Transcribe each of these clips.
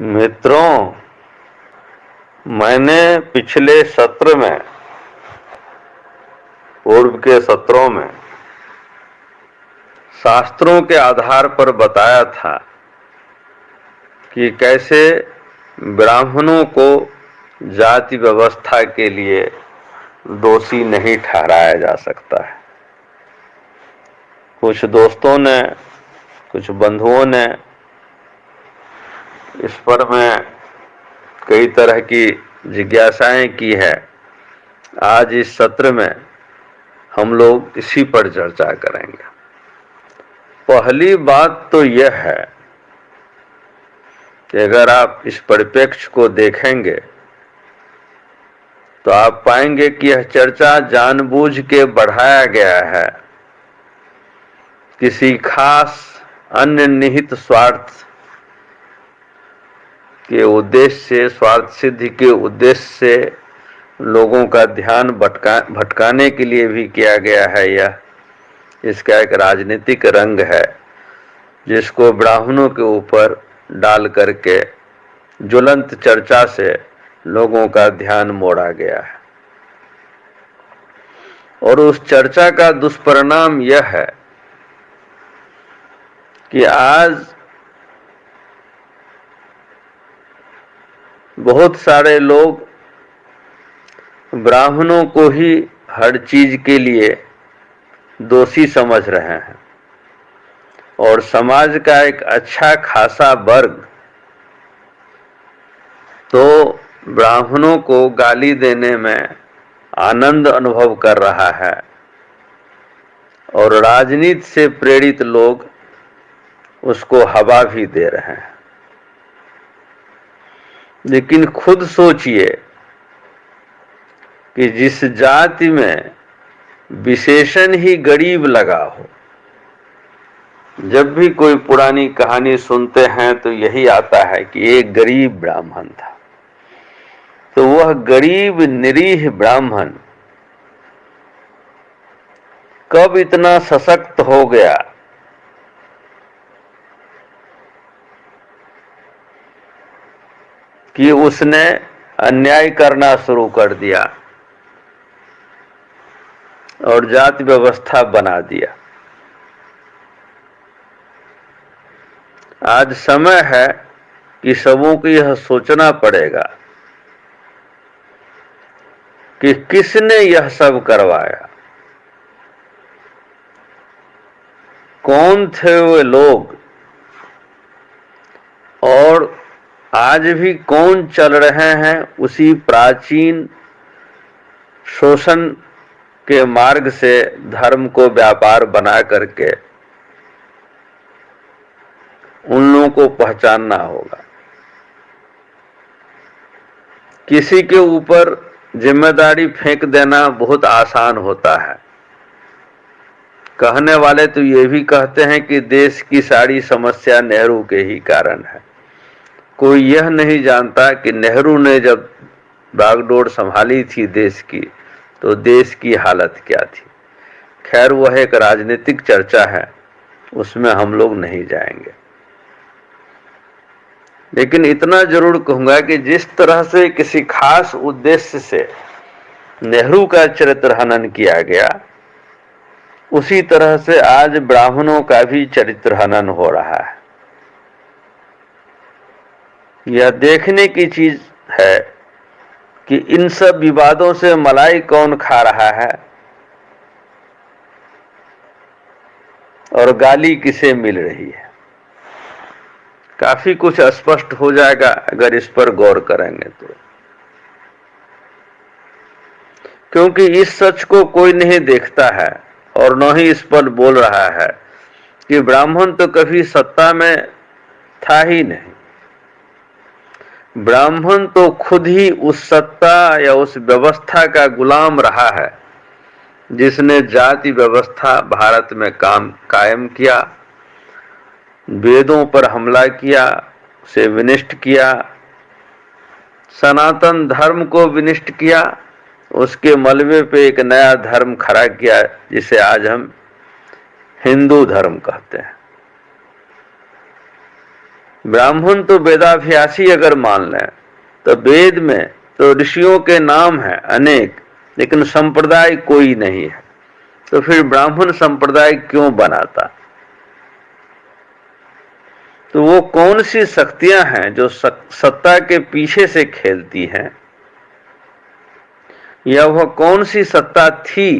मित्रों, मैंने पिछले सत्र में, पूर्व के सत्रों में शास्त्रों के आधार पर बताया था कि कैसे ब्राह्मणों को जाति व्यवस्था के लिए दोषी नहीं ठहराया जा सकता है। कुछ दोस्तों ने, कुछ बंधुओं ने इस पर में कई तरह की जिज्ञासाएं की है। आज इस सत्र में हम लोग इसी पर चर्चा करेंगे। पहली बात तो यह है कि अगर आप इस परिप्रेक्ष्य को देखेंगे तो आप पाएंगे कि यह चर्चा जानबूझ के बढ़ाया गया है किसी खास अन्य निहित स्वार्थ के उद्देश्य से, स्वार्थ सिद्धि के उद्देश्य से लोगों का ध्यान भटकाने के लिए भी किया गया है। यह इसका एक राजनीतिक रंग है जिसको ब्राह्मणों के ऊपर डाल करके ज्वलंत चर्चा से लोगों का ध्यान मोड़ा गया है। और उस चर्चा का दुष्परिणाम यह है कि आज बहुत सारे लोग ब्राह्मणों को ही हर चीज के लिए दोषी समझ रहे हैं और समाज का एक अच्छा खासा वर्ग तो ब्राह्मणों को गाली देने में आनंद अनुभव कर रहा है और राजनीति से प्रेरित लोग उसको हवा भी दे रहे हैं। लेकिन खुद सोचिए कि जिस जाति में विशेषण ही गरीब लगा हो, जब भी कोई पुरानी कहानी सुनते हैं तो यही आता है कि एक गरीब ब्राह्मण था, तो वह गरीब निरीह ब्राह्मण कब इतना सशक्त हो गया कि उसने अन्याय करना शुरू कर दिया और जाति व्यवस्था बना दिया। आज समय है कि सबों को यह सोचना पड़ेगा कि किसने यह सब करवाया, कौन थे वे लोग और आज भी कौन चल रहे हैं उसी प्राचीन शोषण के मार्ग से धर्म को व्यापार बना करके। उन लोगों को पहचानना होगा। किसी के ऊपर जिम्मेदारी फेंक देना बहुत आसान होता है। कहने वाले तो ये भी कहते हैं कि देश की सारी समस्या नेहरू के ही कारण है। कोई यह नहीं जानता कि नेहरू ने जब बागडोर संभाली थी देश की तो देश की हालत क्या थी। खैर, वह एक राजनीतिक चर्चा है, उसमें हम लोग नहीं जाएंगे। लेकिन इतना जरूर कहूंगा कि जिस तरह से किसी खास उद्देश्य से नेहरू का चरित्र हनन किया गया, उसी तरह से आज ब्राह्मणों का भी चरित्र हनन हो रहा है। यह देखने की चीज है कि इन सब विवादों से मलाई कौन खा रहा है और गाली किसे मिल रही है। काफी कुछ स्पष्ट हो जाएगा अगर इस पर गौर करेंगे तो, क्योंकि इस सच को कोई नहीं देखता है और न ही इस पर बोल रहा है कि ब्राह्मण तो कभी सत्ता में था ही नहीं। ब्राह्मण तो खुद ही उस सत्ता या उस व्यवस्था का गुलाम रहा है जिसने जाति व्यवस्था भारत में कायम किया, वेदों पर हमला किया, उसे विनिष्ट किया, सनातन धर्म को विनिष्ट किया, उसके मलबे पे एक नया धर्म खड़ा किया जिसे आज हम हिंदू धर्म कहते हैं। ब्राह्मण तो वेदाभ्यासी अगर मान लें तो वेद में तो ऋषियों के नाम हैं अनेक, लेकिन संप्रदाय कोई नहीं है। तो फिर ब्राह्मण संप्रदाय क्यों बनाता? तो वो कौन सी शक्तियां हैं जो सत्ता के पीछे से खेलती हैं, या वह कौन सी सत्ता थी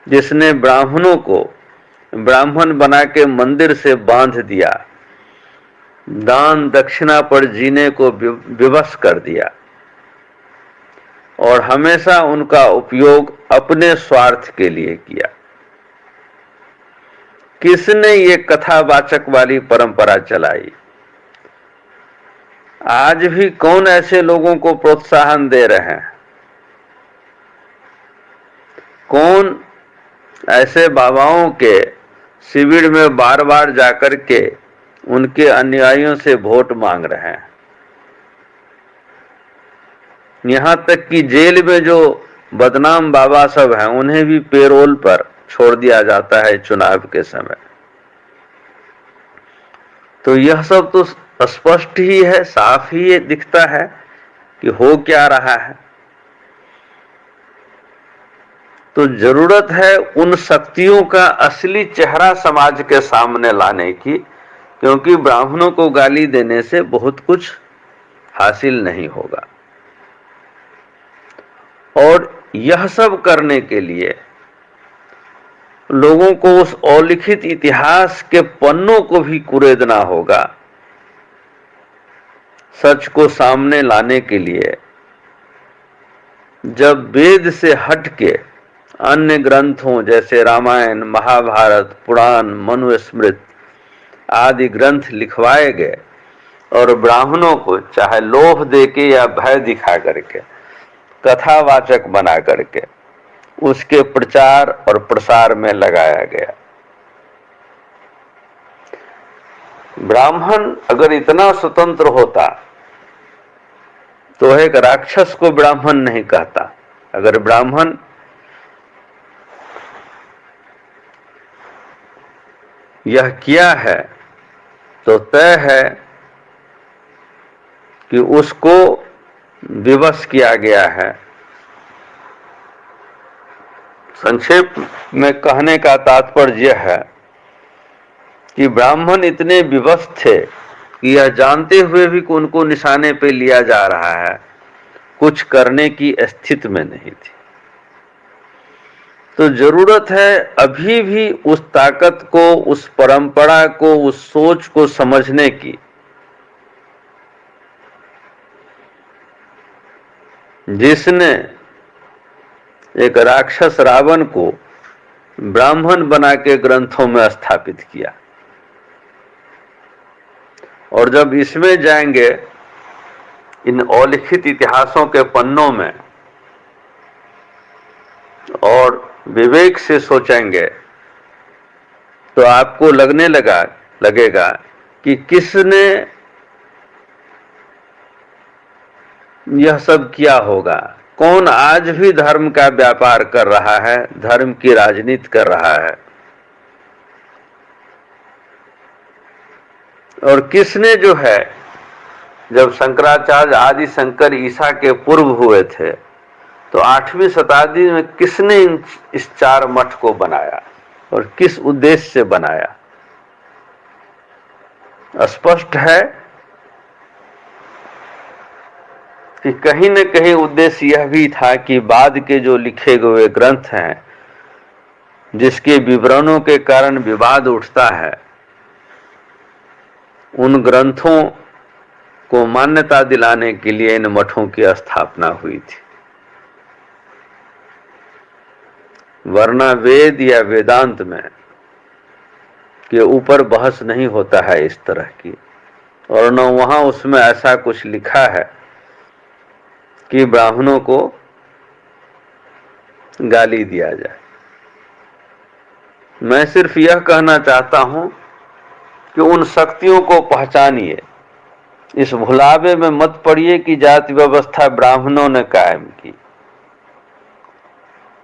जिसने ब्राह्मणों को ब्राह्मण बना के मंदिर से बांध दिया, दान दक्षिणा पर जीने को विवश कर दिया और हमेशा उनका उपयोग अपने स्वार्थ के लिए किया? किसने ये कथावाचक वाली परंपरा चलाई? आज भी कौन ऐसे लोगों को प्रोत्साहन दे रहे हैं? कौन ऐसे बाबाओं के शिविर में बार बार जाकर के उनके अनुयायियों से वोट मांग रहे हैं? यहां तक कि जेल में जो बदनाम बाबा सब हैं उन्हें भी पेरोल पर छोड़ दिया जाता है चुनाव के समय। तो यह सब तो स्पष्ट ही है, साफ ही ये दिखता है कि हो क्या रहा है। तो जरूरत है उन शक्तियों का असली चेहरा समाज के सामने लाने की, क्योंकि ब्राह्मणों को गाली देने से बहुत कुछ हासिल नहीं होगा। और यह सब करने के लिए लोगों को उस अलिखित इतिहास के पन्नों को भी कुरेदना होगा। सच को सामने लाने के लिए जब वेद से हटके अन्य ग्रंथों जैसे रामायण, महाभारत, पुराण, मनुस्मृति आदि ग्रंथ लिखवाए गए और ब्राह्मणों को चाहे लोभ देके या भय दिखा करके, कथावाचक बना करके उसके प्रचार और प्रसार में लगाया गया। ब्राह्मण अगर इतना स्वतंत्र होता तो एक राक्षस को ब्राह्मण नहीं कहता। अगर ब्राह्मण यह किया है तो तय है कि उसको विवश किया गया है। संक्षेप में कहने का तात्पर्य यह है कि ब्राह्मण इतने विवश थे कि यह जानते हुए भी कि उनको निशाने पे लिया जा रहा है, कुछ करने की स्थिति में नहीं थी। तो जरूरत है अभी भी उस ताकत को, उस परंपरा को, उस सोच को समझने की, जिसने एक राक्षस रावण को ब्राह्मण बना के ग्रंथों में स्थापित किया। और जब इसमें जाएंगे इन अलिखित इतिहासों के पन्नों में और विवेक से सोचेंगे तो आपको लगेगा कि किसने यह सब किया होगा। कौन आज भी धर्म का व्यापार कर रहा है, धर्म की राजनीति कर रहा है, और किसने जो है, जब शंकराचार्य आदि शंकर ईसा के पूर्व हुए थे तो 8वीं शताब्दी में किसने इस 4 मठ को बनाया और किस उद्देश्य से बनाया? स्पष्ट है कि कहीं न कहीं उद्देश्य यह भी था कि बाद के जो लिखे गए ग्रंथ हैं, जिसके विवरणों के कारण विवाद उठता है, उन ग्रंथों को मान्यता दिलाने के लिए इन मठों की स्थापना हुई थी। वरना वेद या वेदांत में के ऊपर बहस नहीं होता है इस तरह की, और न वहां उसमें ऐसा कुछ लिखा है कि ब्राह्मणों को गाली दिया जाए। मैं सिर्फ यह कहना चाहता हूं कि उन शक्तियों को पहचानिए, इस भुलावे में मत पड़िए कि जाति व्यवस्था ब्राह्मणों ने कायम की।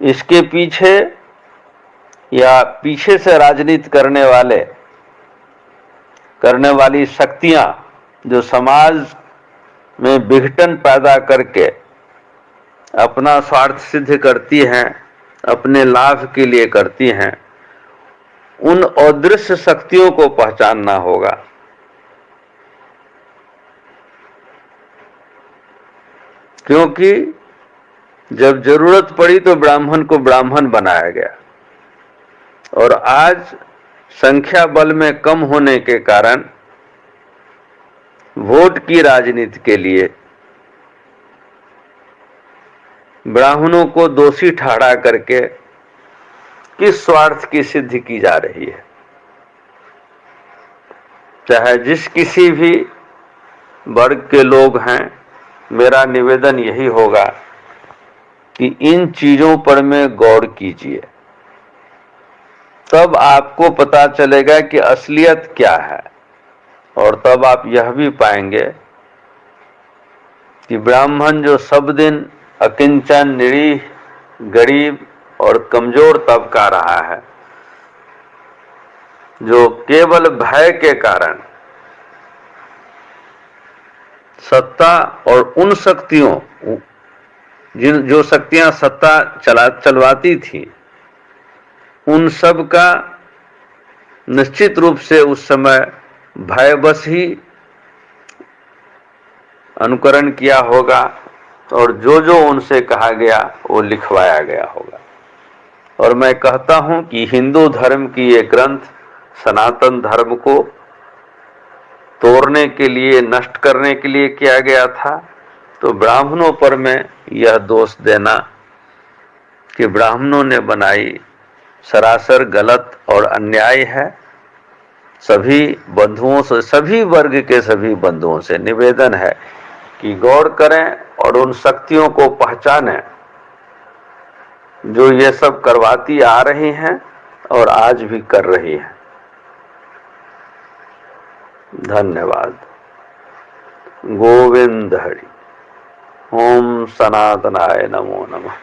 इसके पीछे या पीछे से राजनीति करने वाले करने वाली शक्तियां जो समाज में विघटन पैदा करके अपना स्वार्थ सिद्ध करती हैं, अपने लाभ के लिए करती हैं, उन अदृश्य शक्तियों को पहचानना होगा। क्योंकि जब जरूरत पड़ी तो ब्राह्मण को ब्राह्मण बनाया गया, और आज संख्या बल में कम होने के कारण वोट की राजनीति के लिए ब्राह्मणों को दोषी ठहरा करके किस स्वार्थ की सिद्धि की जा रही है। चाहे जिस किसी भी वर्ग के लोग हैं, मेरा निवेदन यही होगा कि इन चीजों पर में गौर कीजिए, तब आपको पता चलेगा कि असलियत क्या है, और तब आप यह भी पाएंगे कि ब्राह्मण जो सब दिन अकिंचन, निरीह, गरीब और कमजोर तबका रहा है, जो केवल भय के कारण सत्ता और उन शक्तियों जो शक्तियां सत्ता चलवाती थी, उन सब का निश्चित रूप से उस समय भयवश ही अनुकरण किया होगा, और जो जो उनसे कहा गया वो लिखवाया गया होगा। और मैं कहता हूं कि हिंदू धर्म की ये ग्रंथ सनातन धर्म को तोड़ने के लिए, नष्ट करने के लिए किया गया था। तो ब्राह्मणों पर में यह दोष देना कि ब्राह्मणों ने बनाई, सरासर गलत और अन्याय है। सभी बंधुओं से, सभी वर्ग के सभी बंधुओं से निवेदन है कि गौर करें और उन शक्तियों को पहचानें जो ये सब करवाती आ रही हैं और आज भी कर रही हैं। धन्यवाद। गोविंद हरि। ओम सनातनाय नमो नमः।